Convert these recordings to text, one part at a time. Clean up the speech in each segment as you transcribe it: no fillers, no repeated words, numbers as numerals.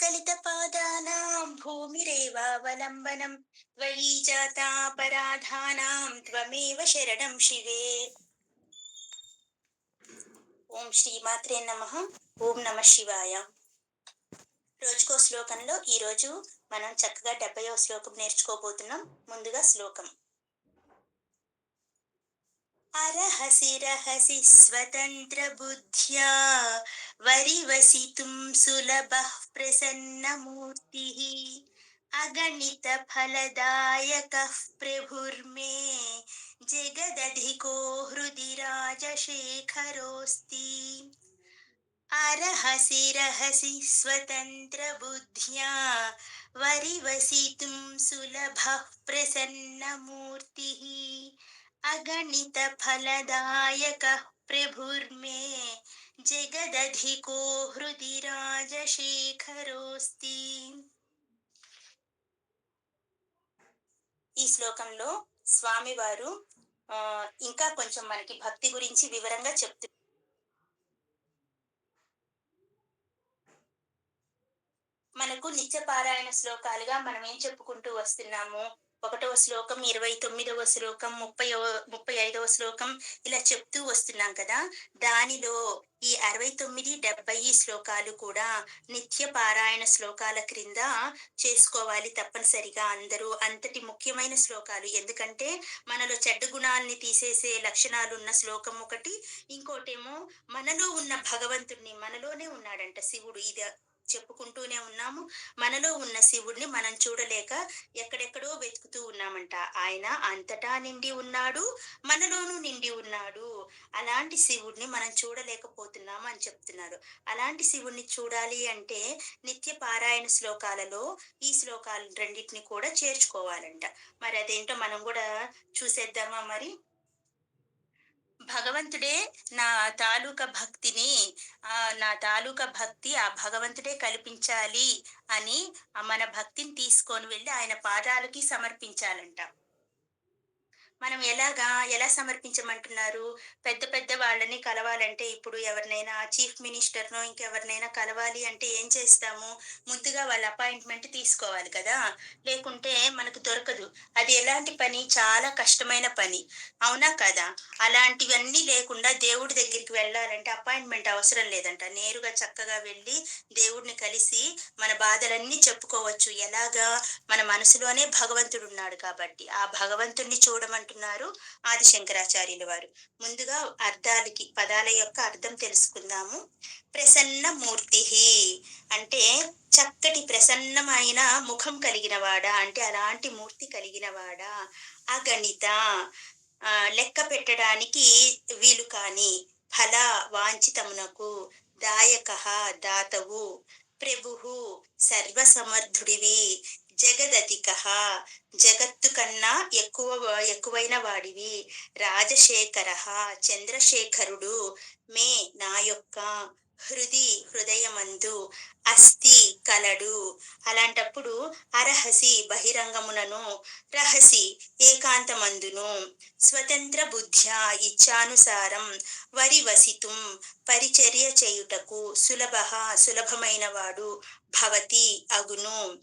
स्खलितपादानां भूमिरेवावलम्बनं त्वयि जातापराधानां त्वमेव शरणं शिवे. ఓం శ్రీమాత్రే నమః. ఓం నమ శివాయ. రోజుకో శ్లోకంలో ఈరోజు మనం చక్కగా 70వ శ్లోకం నేర్చుకోబోతున్నాం. ముందుగా శ్లోకం. అరహసి రహసి స్వతంత్ర బుద్ధ్యా వరివసితుం సులభః ప్రసన్నమూర్తిః అగణిత ఫలదాయకః ప్రభుర్మే జగదధికో హృది రాజశేఖరోస్తి. అరహసి రహసి స్వతంత్ర బుద్ధ్యా వరివసితుం సులభః ప్రసన్నమూర్తిః అగణిత ఫలదాయకః ప్రభుర్మే జగదధికో హృది రాజశేఖరోస్తి. ఈ శ్లోకంలో స్వామివారు ఇంకా కొంచెం మనకి భక్తి గురించి వివరంగా చెప్తున్నారు. మనకు నిత్య పారాయణ శ్లోకాలుగా మనం ఏం చెప్పుకుంటూ వస్తున్నాము? 1వ శ్లోకం, 29వ శ్లోకం, 35వ శ్లోకం ఇలా చెప్తూ వస్తున్నాం కదా. దానిలో ఈ 69, 70 శ్లోకాలు కూడా నిత్య పారాయణ శ్లోకాల క్రింద చేసుకోవాలి తప్పనిసరిగా అందరూ. అంతటి ముఖ్యమైన శ్లోకాలు. ఎందుకంటే మనలో చెడ్డ గుణాలని తీసేసే లక్షణాలు ఉన్న శ్లోకం ఒకటి, ఇంకోటేమో మనలో ఉన్న భగవంతుడిని, మనలోనే ఉన్నాడంట శివుడు. ఇది చెప్పుకుంటూనే ఉన్నాము. మనలో ఉన్న శివుడిని మనం చూడలేక ఎక్కడెక్కడో వెతుకుతూ ఉన్నామంట. ఆయన అంతటా నిండి ఉన్నాడు, మనలోనూ నిండి ఉన్నాడు. అలాంటి శివుడిని మనం చూడలేకపోతున్నాము అని చెప్తున్నారు. అలాంటి శివుడిని చూడాలి అంటే నిత్య పారాయణ శ్లోకాలలో ఈ శ్లోకాలు రెండింటిని కూడా చేర్చుకోవాలంట. మరి అదేంటో మనం కూడా చూసేద్దామా మరి? భగవంతుడే నా తాలూకా భక్తిని నా తాలూకా భక్తి ఆ భగవంతుడే కల్పించాలి అని మన భక్తిని తీసుకొని వెళ్ళి ఆయన పాదాలకి సమర్పించాలంట. మనం ఎలా సమర్పించమంటున్నారు? పెద్ద పెద్ద వాళ్ళని కలవాలంటే ఇప్పుడు ఎవరినైనా చీఫ్ మినిస్టర్‌నో ఇంకెవరినైనా కలవాలి అంటే ఏం చేస్తాము? ముందుగా వాళ్ళ అపాయింట్‌మెంట్ తీసుకోవాలి కదా! లేకుంటే మనకు దొరకదు. అది ఎలాంటి పని? చాలా కష్టమైన పని. అవునా కదా? అలాంటివన్నీ లేకుండా దేవుడి దగ్గరికి వెళ్ళాలంటే అపాయింట్‌మెంట్ అవసరం లేదంట. నేరుగా చక్కగా వెళ్ళి దేవుడిని కలిసి మన బాధలన్నీ చెప్పుకోవచ్చు. ఎలాగా? మన మనసులోనే భగవంతుడున్నాడు కాబట్టి. ఆ భగవంతుడిని చూడమంటున్నారు ఆది శంకరాచార్యుల వారు. ముందుగా పదాల యొక్క అర్థం తెలుసుకుందాము. ప్రసన్న మూర్తి అంటే చక్కటి ప్రసన్నమైన ముఖం కలిగినవాడా, అంటే అలాంటి మూర్తి కలిగినవాడా. అగణిత లెక్క పెట్టడానికి వీలు కాని, ఫల వాంఛితమునకు, దాయక దాతవు, ప్రభువు సర్వసమర్థుడివి, జగదధిక జగత్తు కన్నా ఎక్కువైన వాడివి, రాజశేఖర చంద్రశేఖరుడు, మే నా యొక్క, హృదయమందు, అస్థి కలడు. అలాంటప్పుడు అరహసి బహిరంగమునను, రహసి ఏకాంతమందును, స్వతంత్ర బుద్ధ్యా ఇచ్ఛానుసారం, వసితుం పరిచర్య చేయుటకు, సులభమైన వాడు, భవతి అగును.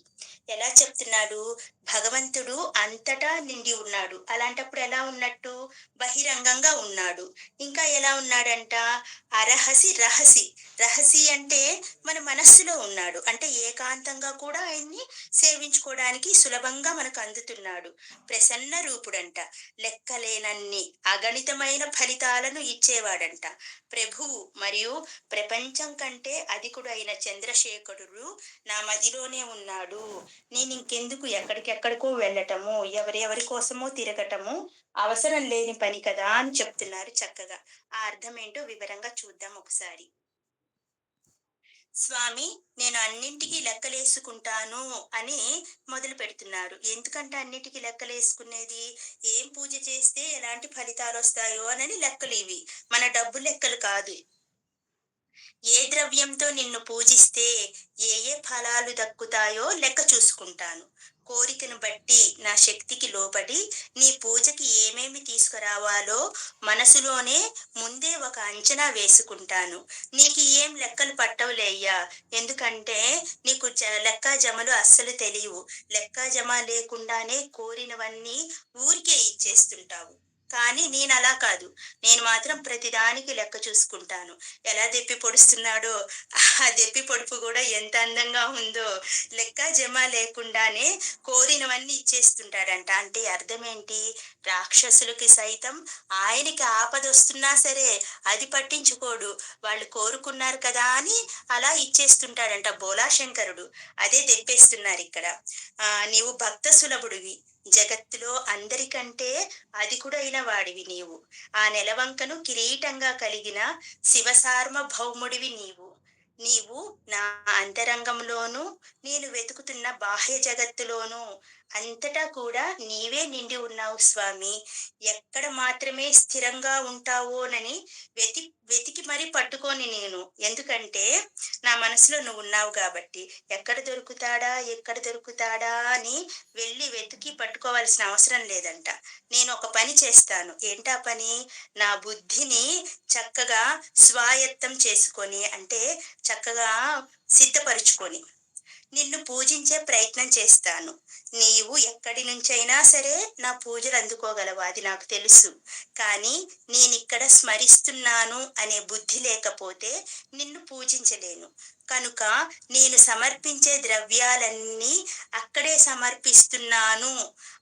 ఎలా చెప్తున్నాడు? భగవంతుడు అంతటా నిండి ఉన్నాడు. అలాంటప్పుడు ఎలా ఉన్నట్టు? బహిరంగంగా ఉన్నాడు. ఇంకా ఎలా ఉన్నాడంట? రహసి అంటే మన మనస్సులో ఉన్నాడు. అంటే ఏకాంతంగా కూడా ఆయన్ని సేవించుకోవడానికి సులభంగా మనకు అందుతున్నాడు. ప్రసన్న రూపుడంట. లెక్కలేనన్ని అగణితమైన ఫలితాలను ఇచ్చేవాడంట. ప్రభువు మరియు ప్రపంచం కంటే అధికుడైన చంద్రశేఖరుడు నా మదిలోనే ఉన్నాడు. నేను ఇంకెందుకు ఎక్కడికెక్కడికో వెళ్ళటము, ఎవరెవరి కోసమో తిరగటము అవసరం లేని పని కదా అని చెప్తున్నారు చక్కగా. ఆ అర్థం ఏంటో వివరంగా చూద్దాం ఒకసారి. స్వామి, నేను అన్నింటికీ లెక్కలేసుకుంటాను అని మొదలు పెడుతున్నారు. ఎందుకంటే అన్నిటికీ లెక్కలేసుకునేది? ఏం పూజ చేస్తే ఎలాంటి ఫలితాలు వస్తాయో అని లెక్కలు ఇవి. మన డబ్బు లెక్కలు కాదు. ఏ ద్రవ్యంతో నిన్ను పూజిస్తే ఏ ఫలాలు దక్కుతాయో లెక్క చూసుకుంటాను. కోరికను బట్టి నా శక్తికి లోబడి నీ పూజకి ఏమేమి తీసుకురావాలో మనసులోనే ముందే ఒక అంచనా వేసుకుంటాను. నీకు ఏం లెక్కలు పట్టవులే అయ్యా. ఎందుకంటే నీకు లెక్క జమలు అస్సలు తెలియవు. లెక్క జమ లేకుండానే కోరినవన్నీ ఊరికే ఇచ్చేస్తుంటావు. కానీ నేనలా కాదు. నేను మాత్రం ప్రతిదానికి లెక్క చూసుకుంటాను. ఎలా దెప్పి పొడుస్తున్నాడో, ఆ దెప్పి పొడుపు గూడా ఎంత అందంగా ఉందో. లెక్క జమ లేకుండానే కోరినవన్నీ ఇచ్చేస్తుంటాడంట. అంటే అర్థమేంటి? రాక్షసులకి సైతం ఆయనకి ఆపదొస్తున్నా సరే, అది పట్టించుకోడు. వాళ్ళు కోరుకున్నారు కదా అని అలా ఇచ్చేస్తుంటాడంట భోలాశంకరుడు. అదే దెప్పేస్తున్నారిక్కడ. నీవు భక్త సులభుడివి. జగత్తులో అందరికంటే అధికుడైన వాడివి నీవు. ఆ నెలవంకను కిరీటంగా కలిగిన శివసార్వభౌముడివి నీవు. నీవు నా అంతరంగంలోనూ, నేను వెతుకుతున్న బాహ్య జగత్తులోనూ అంతటా కూడా నీవే నిండి ఉన్నావు స్వామి. ఎక్కడ మాత్రమే స్థిరంగా ఉంటావోనని వెతికి మరీ పట్టుకోను నేను. ఎందుకంటే నా మనసులో నువ్వున్నావు గాబట్టి. ఎక్కడ దొరుకుతాడా? ఎక్కడ దొరుకుతాడా? అని వెళ్లి వెతికి పట్టుకోవాల్సిన అవసరం లేదంట. నేనొక పని చేస్తాను. ఏంటా పని? నా బుద్ధిని చక్కగా స్వాయత్తం చేసుకొని, అంటే చక్కగా సిద్ధపరుచుకొని నిన్ను పూజించే ప్రయత్నం చేస్తాను. నీవు ఎక్కడి నుంచైనా సరే నా పూజలు అందుకోగలవు. అది నాకు తెలుసు. కానీ నేనిక్కడ స్మరిస్తున్నాను అనే బుద్ధి లేకపోతే నిన్ను పూజించలేను. కనుక నేను సమర్పించే ద్రవ్యాలన్నీ అక్కడే సమర్పిస్తున్నాను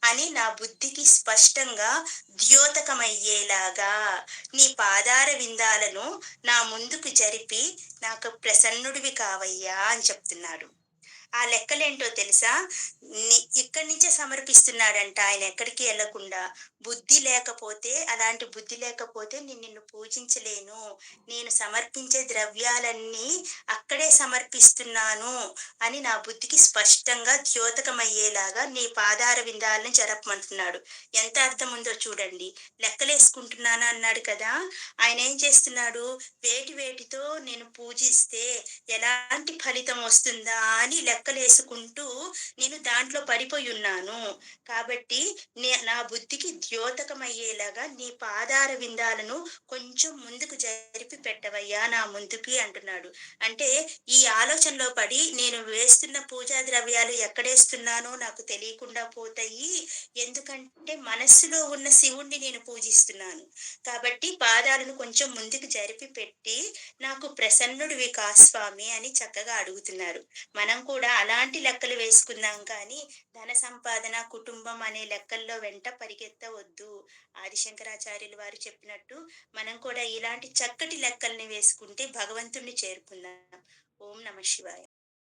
అని నా బుద్ధికి స్పష్టంగా ద్యోతకమయ్యేలాగా నీ పాదార విందాలను నా ముందుకు జరిపి నాకు ప్రసన్నుడివి కావయ్యా అని చెప్తున్నాడు. ఆ లెక్కలేంటో తెలుసా? ఇక్కడి నుంచే సమర్పిస్తున్నాడంట ఆయన ఎక్కడికి ఎళ్ళకుండా. బుద్ధి లేకపోతే, అలాంటి బుద్ధి లేకపోతే నేను నిన్ను పూజించలేను. నేను సమర్పించే ద్రవ్యాలన్నీ అక్కడే సమర్పిస్తున్నాను అని నా బుద్ధికి స్పష్టంగా ద్యోతకమయ్యేలాగా నీ పాదార విందాలని జరపమంటున్నాడు. ఎంత అర్థం ఉందో చూడండి. లెక్కలేసుకుంటున్నాను అన్నాడు కదా! ఆయనేం చేస్తున్నాడు? వేటితో నేను పూజిస్తే ఎలాంటి ఫలితం వస్తుందా అని లెక్కలేసుకుంటూ నేను దాంట్లో పడిపోయున్నాను. కాబట్టి నా బుద్ధికి ద్యోతకమయ్యేలాగా నీ పాదార విందాలను కొంచెం ముందుకు జరిపి పెట్టవయ్యా నా ముందుకి అంటున్నాడు. అంటే ఈ ఆలోచనలో పడి నేను వేస్తున్న పూజా ద్రవ్యాలు ఎక్కడేస్తున్నానో నాకు తెలియకుండా పోతాయి. ఎందుకంటే మనస్సులో ఉన్న శివుణ్ణి నేను పూజిస్తున్నాను. కాబట్టి పాదాలను కొంచెం ముందుకు జరిపి పెట్టి నాకు ప్రసన్నుడివి కా స్వామి అని చక్కగా అడుగుతున్నారు. మనం కూడా అలాంటి లెక్కలు వేసుకుందాం కానీ, ధన సంపాదన, కుటుంబం అనే లెక్కల్లో వెంట పరిగెత్తవద్దు. ఆదిశంకరాచార్యులు వారు చెప్పినట్టు మనం కూడా ఇలాంటి చక్కటి లెక్కల్ని వేసుకుంటే భగవంతుణ్ణి చేరుకుందాం. ఓం నమః శివాయ.